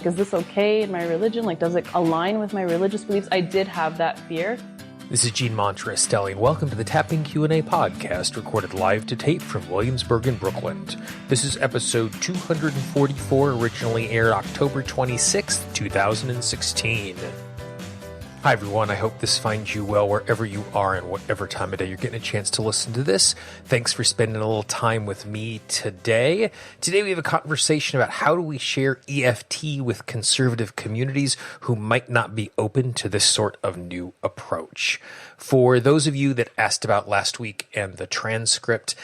is this okay in my religion? Like, does it align with my religious beliefs? I did have that fear. This is Gene Montrastelli, and welcome to the Tapping Q&A podcast, recorded live to tape from Williamsburg in Brooklyn. This is episode 244, originally aired October 26th, 2016. Hi everyone, I hope this finds you well wherever you are and whatever time of day you're getting a chance to listen to this. Thanks for spending a little time with me today. Today we have a conversation about how do we share EFT with conservative communities who might not be open to this sort of new approach. For those of you that asked about last week and the transcript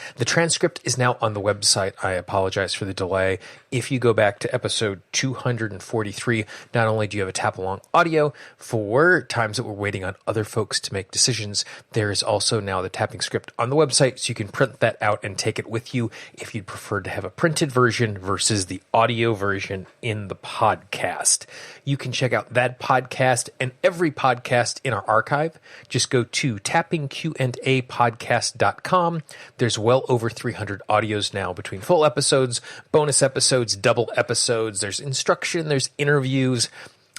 is now on the website. I apologize for the delay. If you go back to episode 243, not only do you have a tap-along audio for times that we're waiting on other folks to make decisions, there is also now the tapping script on the website, so you can print that out and take it with you if you'd prefer to have a printed version versus the audio version in the podcast. You can check out that podcast and every podcast in our archive. Just go to tappingqandapodcast.com. There's well over 300 audios now between full episodes, bonus episodes, double episodes. There's instruction, there's interviews,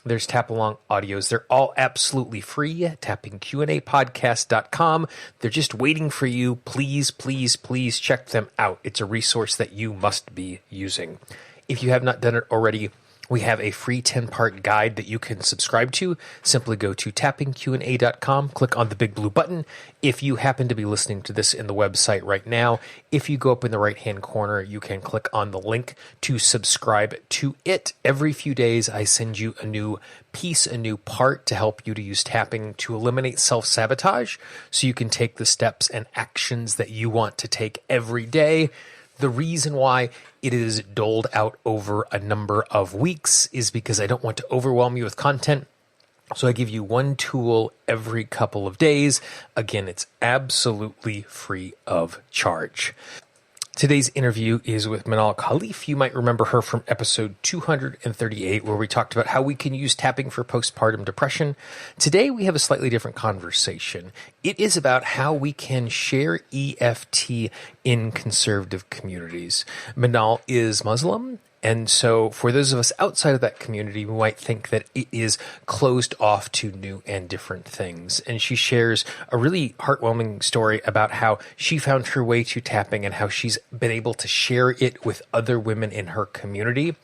there's tap-along audios. They're all absolutely free at tappingqandapodcast.com. They're just waiting for you. Please, please, please check them out. It's a resource that you must be using. If you have not done it already, we have a free 10-part guide that you can subscribe to. Simply go to tappingqanda.com, click on the big blue button. If you happen to be listening to this in the website right now, if you go up in the right-hand corner, you can click on the link to subscribe to it. Every few days, I send you a new piece, a new part to help you to use tapping to eliminate self-sabotage so you can take the steps and actions that you want to take every day. The reason why it is doled out over a number of weeks is because I don't want to overwhelm you with content. So I give you one tool every couple of days. Again, it's absolutely free of charge. Today's interview is with Manal Khalife. You might remember her from episode 238, where we talked about how we can use tapping for postpartum depression. Today, we have a slightly different conversation. It is about how we can share EFT in conservative communities. Manal is Muslim. And so for those of us outside of that community, we might think that it is closed off to new and different things. And she shares a really heartwarming story about how she found her way to tapping and how she's been able to share it with other women in her community.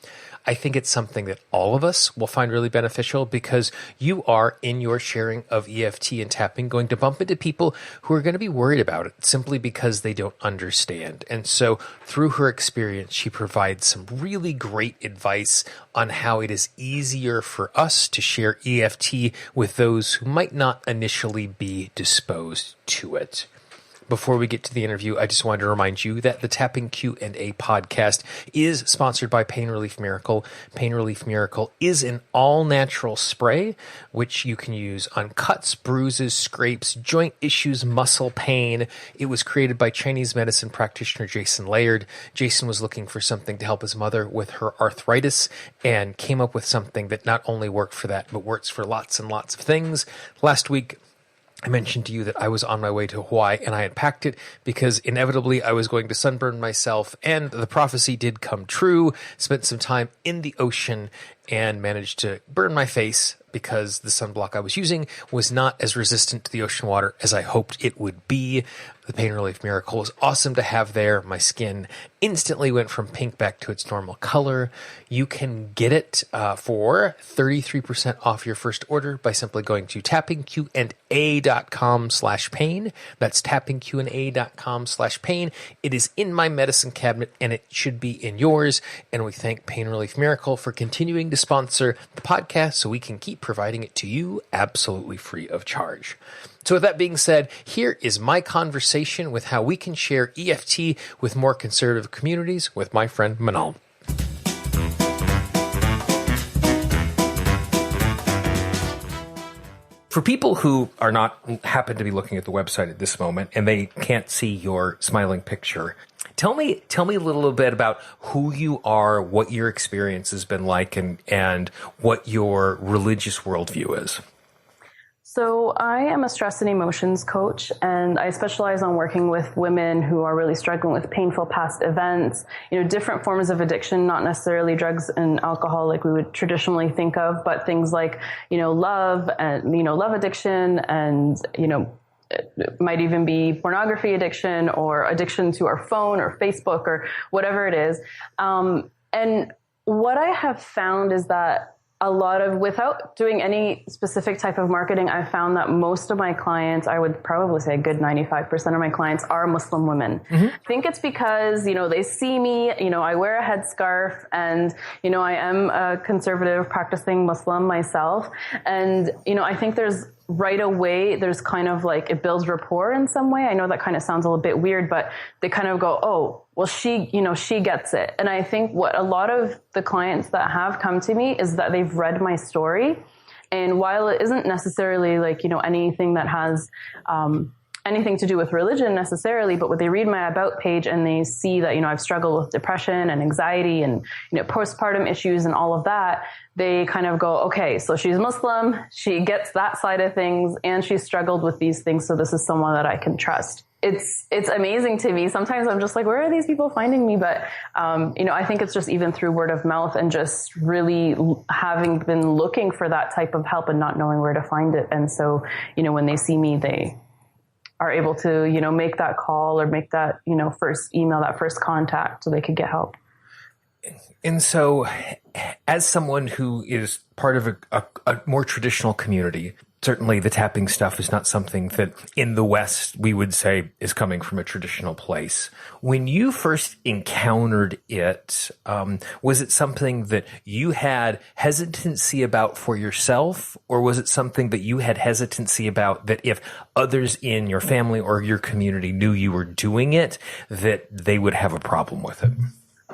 I think it's something that all of us will find really beneficial because you are, in your sharing of EFT and tapping, going to bump into people who are going to be worried about it simply because they don't understand. And so through her experience, she provides some really great advice on how it is easier for us to share EFT with those who might not initially be disposed to it. Before we get to the interview, I just wanted to remind you that the Tapping Q&A podcast is sponsored by Pain Relief Miracle. Pain Relief Miracle is an all-natural spray, which you can use on cuts, bruises, scrapes, joint issues, muscle pain. It was created by Chinese medicine practitioner Jason Layard. Jason was looking for something to help his mother with her arthritis and came up with something that not only worked for that, but works for lots and lots of things. Last week, I mentioned to you that I was on my way to Hawaii and I had packed it because inevitably I was going to sunburn myself, and the prophecy did come true. Spent some time in the ocean and managed to burn my face because the sunblock I was using was not as resistant to the ocean water as I hoped it would be. The Pain Relief Miracle was awesome to have there. My skin instantly went from pink back to its normal color. You can get it for 33% off your first order by simply going to tappingqanda.com/pain. That's tappingqanda.com/pain. It is in my medicine cabinet and it should be in yours. And we thank Pain Relief Miracle for continuing to sponsor the podcast so we can keep providing it to you absolutely free of charge. So with that being said, here is my conversation with how we can share EFT with more conservative communities with my friend Manal. For people who are not happen to be looking at the website at this moment and they can't see your smiling picture, tell me a little bit about who you are, what your experience has been like, and what your religious worldview is. So I am a stress and emotions coach, and I specialize on working with women who are really struggling with painful past events, different forms of addiction, not necessarily drugs and alcohol like we would traditionally think of, but things like, love and, love addiction and, it might even be pornography addiction or addiction to our phone or Facebook or whatever it is. And what I have found is that without doing any specific type of marketing, I found that most of my clients, I would probably say a good 95% of my clients are Muslim women. Mm-hmm. I think it's because, they see me, I wear a headscarf and, I am a conservative practicing Muslim myself. And, I think right away, there's kind of like, it builds rapport in some way. I know that kind of sounds a little bit weird, but they kind of go, oh, well, she gets it. And I think what a lot of the clients that have come to me is that they've read my story. And while it isn't necessarily like, anything that has, anything to do with religion necessarily, but when they read my about page and they see that, I've struggled with depression and anxiety and, postpartum issues and all of that, they kind of go, okay, so she's Muslim, she gets that side of things, and she's struggled with these things. So this is someone that I can trust. It's amazing to me. Sometimes I'm just like, where are these people finding me? But, I think it's just even through word of mouth and just really having been looking for that type of help and not knowing where to find it. And so, when they see me, they are able to, make that call or make that, first email, that first contact so they could get help. And so as someone who is part of a more traditional community, certainly the tapping stuff is not something that in the West we would say is coming from a traditional place. When you first encountered it, was it something that you had hesitancy about for yourself, or was it something that you had hesitancy about that if others in your family or your community knew you were doing it, that they would have a problem with it?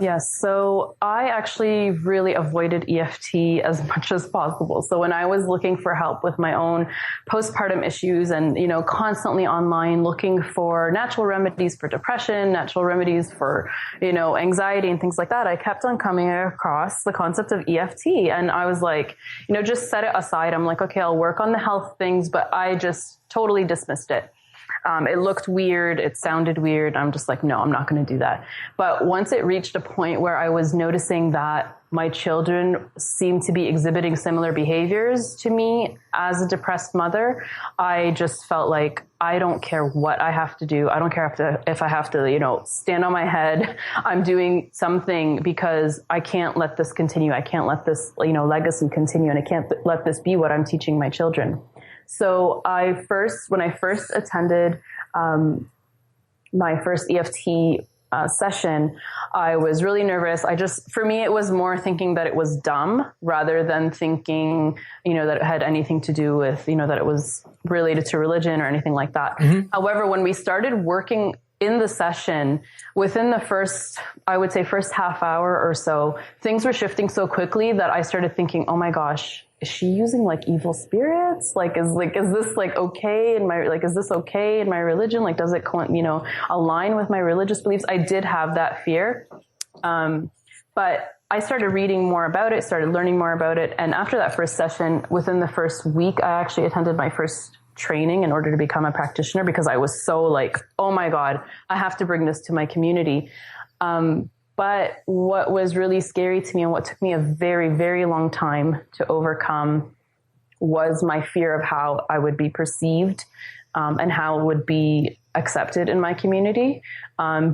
Yes. So I actually really avoided EFT as much as possible. So when I was looking for help with my own postpartum issues and, constantly online looking for natural remedies for depression, natural remedies for, anxiety and things like that, I kept on coming across the concept of EFT. And I was like, just set it aside. I'm like, okay, I'll work on the health things, but I just totally dismissed it. It looked weird. It sounded weird. I'm just like, no, I'm not going to do that. But once it reached a point where I was noticing that my children seemed to be exhibiting similar behaviors to me as a depressed mother, I just felt like I don't care what I have to do. I don't care if I have to, stand on my head. I'm doing something because I can't let this continue. I can't let this, legacy continue, and I can't let this be what I'm teaching my children. So when I first attended my first EFT session, I was really nervous. For me, it was more thinking that it was dumb rather than thinking, that it had anything to do with, that it was related to religion or anything like that. Mm-hmm. However, when we started working in the session, within the first half hour or so, things were shifting so quickly that I started thinking, oh my gosh, is she using like evil spirits? Is this like okay in my, is this okay in my religion? Like, does it, align with my religious beliefs? I did have that fear. But I started reading more about it, started learning more about it. And after that first session, within the first week, I actually attended my first training in order to become a practitioner because I was so like, oh my God, I have to bring this to my community. But what was really scary to me and what took me a very, very long time to overcome was my fear of how I would be perceived and how it would be accepted in my community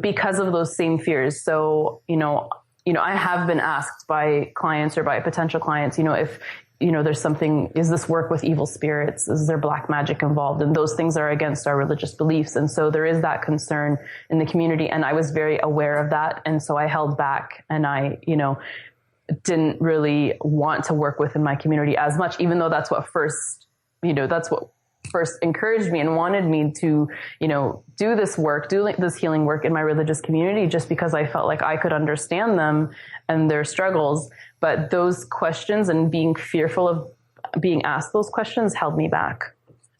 because of those same fears. So, I have been asked by clients or by potential clients, if there's something, is this work with evil spirits? Is there black magic involved? And those things are against our religious beliefs. And so there is that concern in the community. And I was very aware of that. And so I held back and I, didn't really want to work within my community as much, even though that's what first encouraged me and wanted me to, do this work, do this healing work in my religious community, just because I felt like I could understand them and their struggles. But those questions and being fearful of being asked those questions held me back.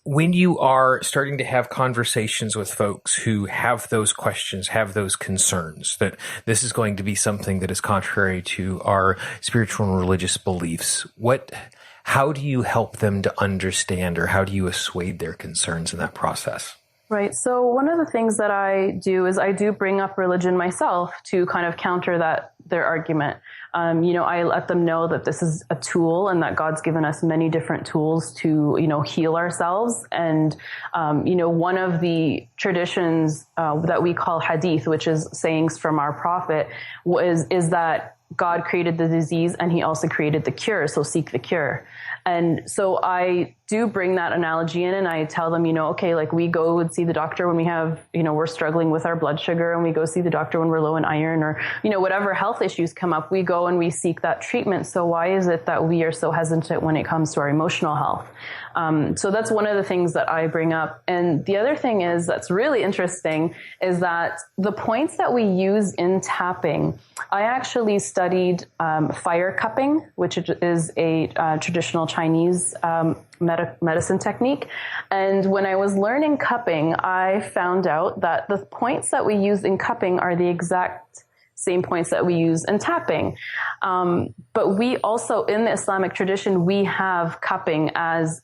when you are starting to have conversations with folks who have those questions, have those concerns that this is going to be something that is contrary to our spiritual and religious beliefs, how do you help them to understand, or how do you assuage their concerns in that process? Right. So one of the things that I do is I do bring up religion myself to kind of counter their argument. I let them know that this is a tool and that God's given us many different tools to, heal ourselves. And, one of the traditions that we call hadith, which is sayings from our prophet, is that God created the disease and he also created the cure. So seek the cure. And so I do bring that analogy in, and I tell them, okay, like we go and see the doctor when we have, we're struggling with our blood sugar, and we go see the doctor when we're low in iron, or, whatever health issues come up, we go and we seek that treatment. So why is it that we are so hesitant when it comes to our emotional health? So that's one of the things that I bring up. And the other thing is that's really interesting is that the points that we use in tapping, I actually studied fire cupping, which is a traditional Chinese medicine technique. And when I was learning cupping, I found out that the points that we use in cupping are the exact same points that we use in tapping. But we also, in the Islamic tradition, we have cupping as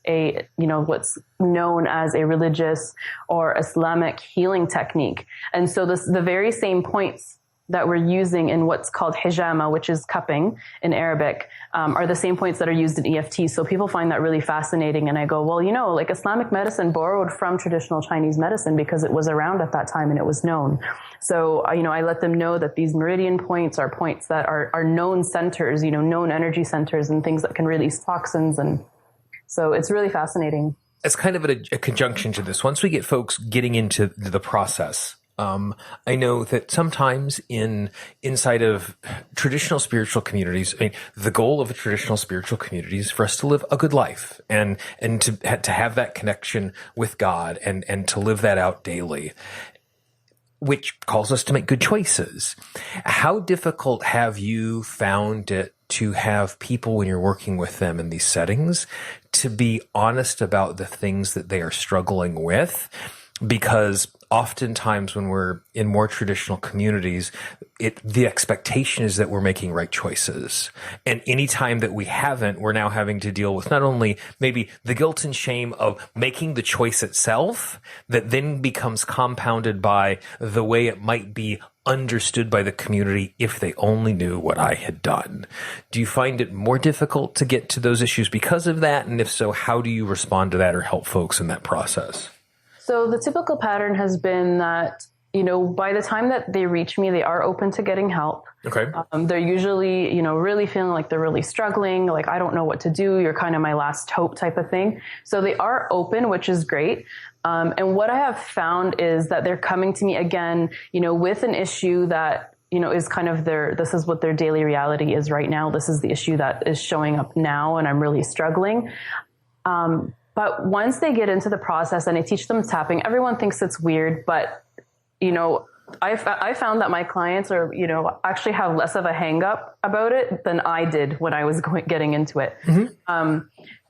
what's known as a religious or Islamic healing technique. And so the very same points that we're using in what's called hijama, which is cupping in Arabic, are the same points that are used in EFT. So people find that really fascinating. And I go, well, like Islamic medicine borrowed from traditional Chinese medicine because it was around at that time and it was known. So, I let them know that these meridian points are points that are known centers, known energy centers and things that can release toxins. And so it's really fascinating. It's kind of a conjunction to this. Once we get folks getting into the process, I know that sometimes inside of traditional spiritual communities, the goal of a traditional spiritual community is for us to live a good life and to have that connection with God and to live that out daily, which calls us to make good choices. How difficult have you found it to have people, when you're working with them in these settings, to be honest about the things that they are struggling with? Because oftentimes when we're in more traditional communities, the expectation is that we're making right choices. And any time that we haven't, we're now having to deal with not only maybe the guilt and shame of making the choice itself, that then becomes compounded by the way it might be understood by the community if they only knew what I had done. Do you find it more difficult to get to those issues because of that? And if so, how do you respond to that or help folks in that process? So the typical pattern has been that, by the time that they reach me, they are open to getting help. Okay. They're usually, really feeling like they're really struggling, like, I don't know what to do. You're kind of my last hope type of thing. So they are open, which is great. And what I have found is that they're coming to me again, with an issue that, is kind of this is what their daily reality is right now. This is the issue that is showing up now, and I'm really struggling. But once they get into the process and I teach them tapping, everyone thinks it's weird, but, I found that my clients are, actually have less of a hang up about it than I did when I was getting into it. Mm-hmm.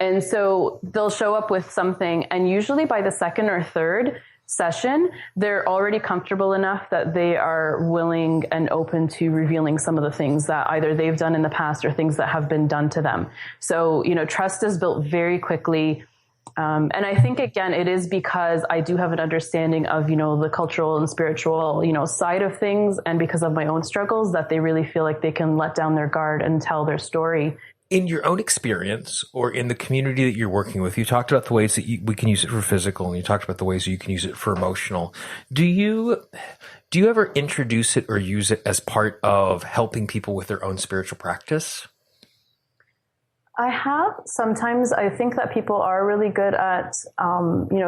And so they'll show up with something, and usually by the second or third session, they're already comfortable enough that they are willing and open to revealing some of the things that either they've done in the past or things that have been done to them. So, trust is built very quickly. And I think, again, it is because I do have an understanding of, the cultural and spiritual, side of things. And because of my own struggles, that they really feel like they can let down their guard and tell their story. In your own experience or in the community that you're working with, you talked about the ways that we can use it for physical, and you talked about the ways that you can use it for emotional. Do you ever introduce it or use it as part of helping people with their own spiritual practice? I have. Sometimes I think that people are really good at,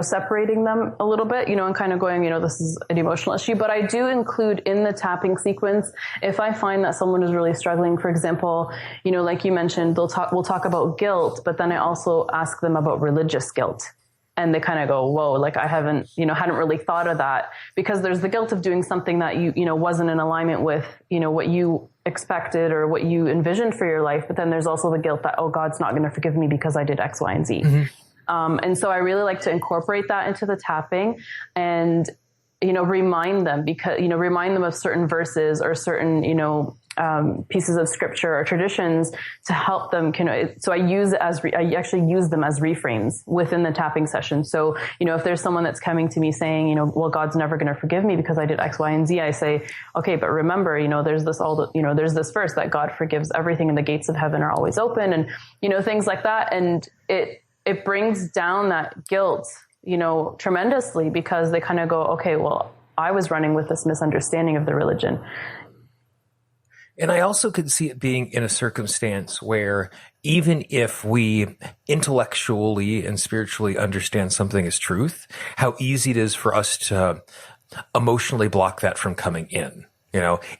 separating them a little bit, and kind of going, this is an emotional issue. But I do include in the tapping sequence, if I find that someone is really struggling, for example, like you mentioned, we'll talk about guilt, but then I also ask them about religious guilt. And they kind of go, whoa, like I hadn't really thought of that, because there's the guilt of doing something that wasn't in alignment with, what you expected or what you envisioned for your life. But then there's also the guilt that, oh, God's not going to forgive me because I did X, Y, and Z. Mm-hmm. And so I really like to incorporate that into the tapping and, remind them remind them of certain verses or certain, pieces of scripture or traditions to help them. So I actually use them as reframes within the tapping session. So, if there's someone that's coming to me saying, well, God's never going to forgive me because I did X, Y, and Z, I say, okay, but remember, there's this verse that God forgives everything and the gates of heaven are always open, and, things like that. And it brings down that guilt, tremendously, because they kind of go, okay, well, I was running with this misunderstanding of the religion. And I also could see it being in a circumstance where even if we intellectually and spiritually understand something as truth, how easy it is for us to emotionally block that from coming in.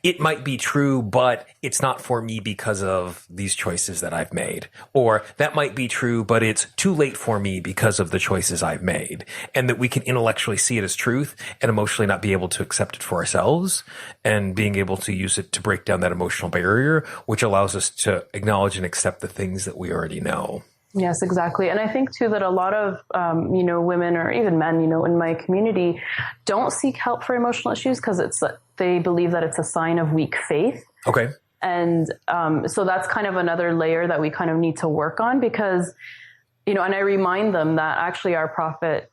It might be true, but it's not for me because of these choices that I've made. Or that might be true, but it's too late for me because of the choices I've made. And that we can intellectually see it as truth and emotionally not be able to accept it for ourselves, and being able to use it to break down that emotional barrier, which allows us to acknowledge and accept the things that we already know. Yes, exactly. And I think too that a lot of, women or even men, in my community don't seek help for emotional issues because they believe that it's a sign of weak faith. Okay. And so that's kind of another layer that we kind of need to work on because, and I remind them that actually our prophet,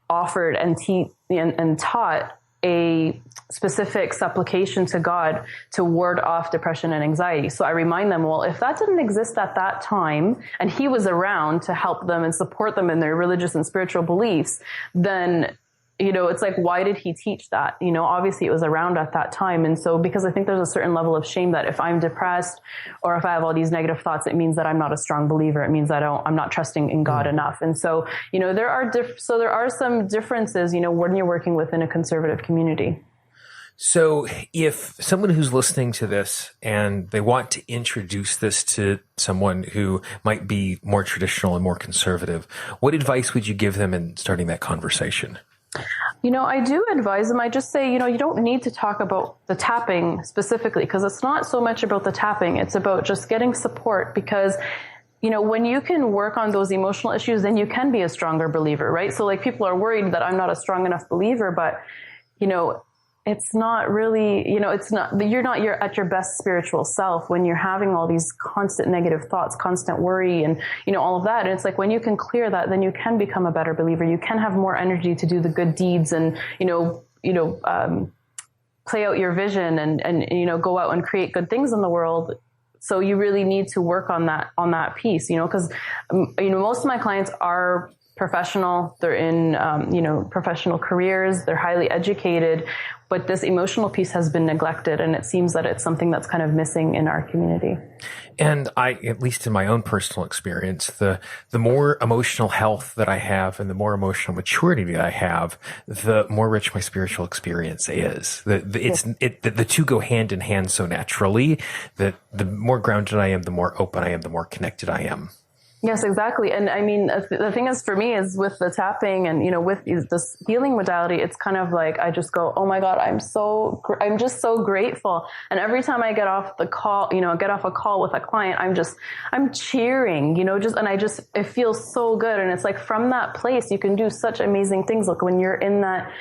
offered and taught a specific supplication to God to ward off depression and anxiety. So I remind them, well, if that didn't exist at that time and he was around to help them and support them in their religious and spiritual beliefs, then, it's like, why did he teach that? Obviously it was around at that time. And so, because I think there's a certain level of shame that if I'm depressed or if I have all these negative thoughts, it means that I'm not a strong believer. It means that I'm not trusting in God enough. And so, there are some differences, when you're working within a conservative community. So if someone who's listening to this and they want to introduce this to someone who might be more traditional and more conservative, what advice would you give them in starting that conversation? I do advise them. I just say, you don't need to talk about the tapping specifically because it's not so much about the tapping. It's about just getting support because, when you can work on those emotional issues, then you can be a stronger believer, right? So like people are worried that I'm not a strong enough believer, but, it's not really, you're at your best spiritual self when you're having all these constant negative thoughts, constant worry and, all of that. And it's like when you can clear that, then you can become a better believer. You can have more energy to do the good deeds and, play out your vision and, go out and create good things in the world. So you really need to work on that piece, because, most of my clients are professional. They're in, professional careers. They're highly educated, but this emotional piece has been neglected. And it seems that it's something that's kind of missing in our community. And at least in my own personal experience, the more emotional health that I have and the more emotional maturity that I have, the more rich my spiritual experience is. The two go hand in hand so naturally that the more grounded I am, the more open I am, the more connected I am. Yes, exactly. And I mean, the thing is for me is with the tapping and, with this healing modality, it's kind of like, I just go, oh my God, I'm just so grateful. And every time I get off a call with a client, I'm cheering, it feels so good. And it's like from that place, you can do such amazing things. Like when you're in that,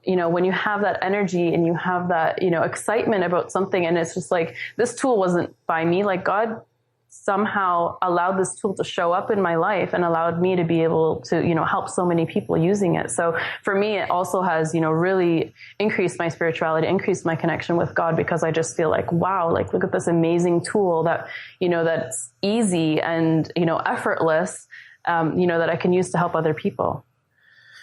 when you have that energy and you have that, excitement about something. And it's just like, this tool wasn't by me, like God somehow allowed this tool to show up in my life and allowed me to be able to, help so many people using it. So for me, it also has, really increased my spirituality, increased my connection with God, because I just feel like, wow, like look at this amazing tool that, that's easy and, effortless, that I can use to help other people.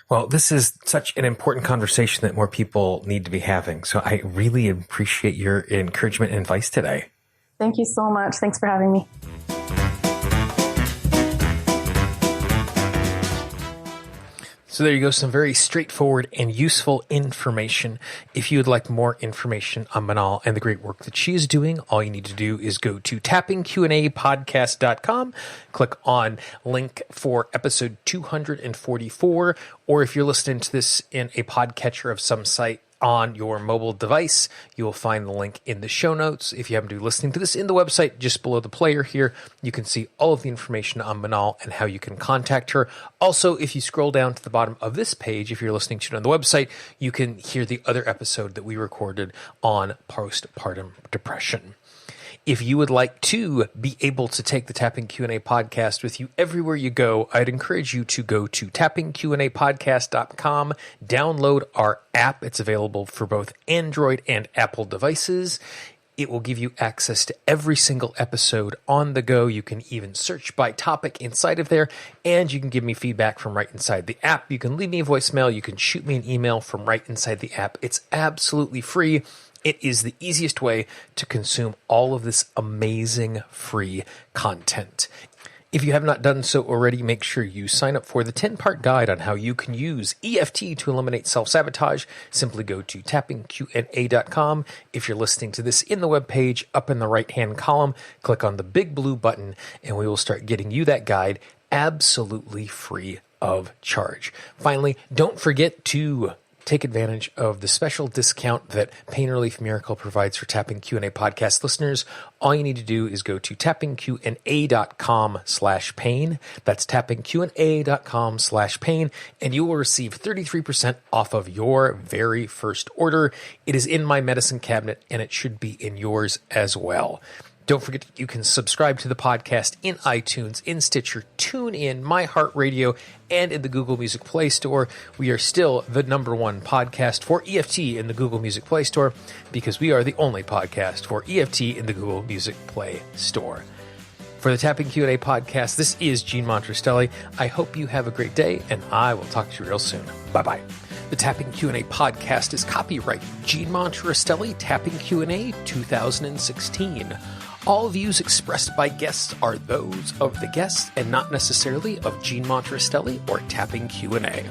Well, this is such an important conversation that more people need to be having. So I really appreciate your encouragement and advice today. Thank you so much. Thanks for having me. So there you go, some very straightforward and useful information. If you would like more information on Manal and the great work that she is doing, all you need to do is go to tappingqandapodcast.com, click on link for episode 244, or if you're listening to this in a podcatcher of some site, on your mobile device. You will find the link in the show notes. If you happen to be listening to this in the website, just below the player here, you can see all of the information on Manal and how you can contact her. Also, if you scroll down to the bottom of this page, if you're listening to it on the website, you can hear the other episode that we recorded on postpartum depression. If you would like to be able to take the Tapping Q&A podcast with you everywhere you go, I'd encourage you to go to tappingqandapodcast.com, download our app. It's available for both Android and Apple devices. It will give you access to every single episode on the go. You can even search by topic inside of there, and you can give me feedback from right inside the app. You can leave me a voicemail. You can shoot me an email from right inside the app. It's absolutely free. It is the easiest way to consume all of this amazing free content. If you have not done so already, make sure you sign up for the 10-part guide on how you can use EFT to eliminate self-sabotage. Simply go to tappingqna.com. If you're listening to this in the webpage, up in the right-hand column, click on the big blue button, and we will start getting you that guide absolutely free of charge. Finally, don't forget to take advantage of the special discount that Pain Relief Miracle provides for Tapping Q&A podcast listeners. All you need to do is go to tappingqna.com/pain. That's tappingqna.com/pain, and you will receive 33% off of your very first order. It is in my medicine cabinet, and it should be in yours as well. Don't forget that you can subscribe to the podcast in iTunes, in Stitcher, TuneIn, iHeartRadio, and in the Google Music Play Store. We are still the #1 podcast for EFT in the Google Music Play Store because we are the only podcast for EFT in the Google Music Play Store. For the Tapping Q&A podcast, this is Gene Montrestelli. I hope you have a great day, and I will talk to you real soon. Bye-bye. The Tapping Q&A podcast is copyright Gene Montrestelli, Tapping Q&A 2016. All views expressed by guests are those of the guests and not necessarily of Gene Montrestelli or Tapping Q&A.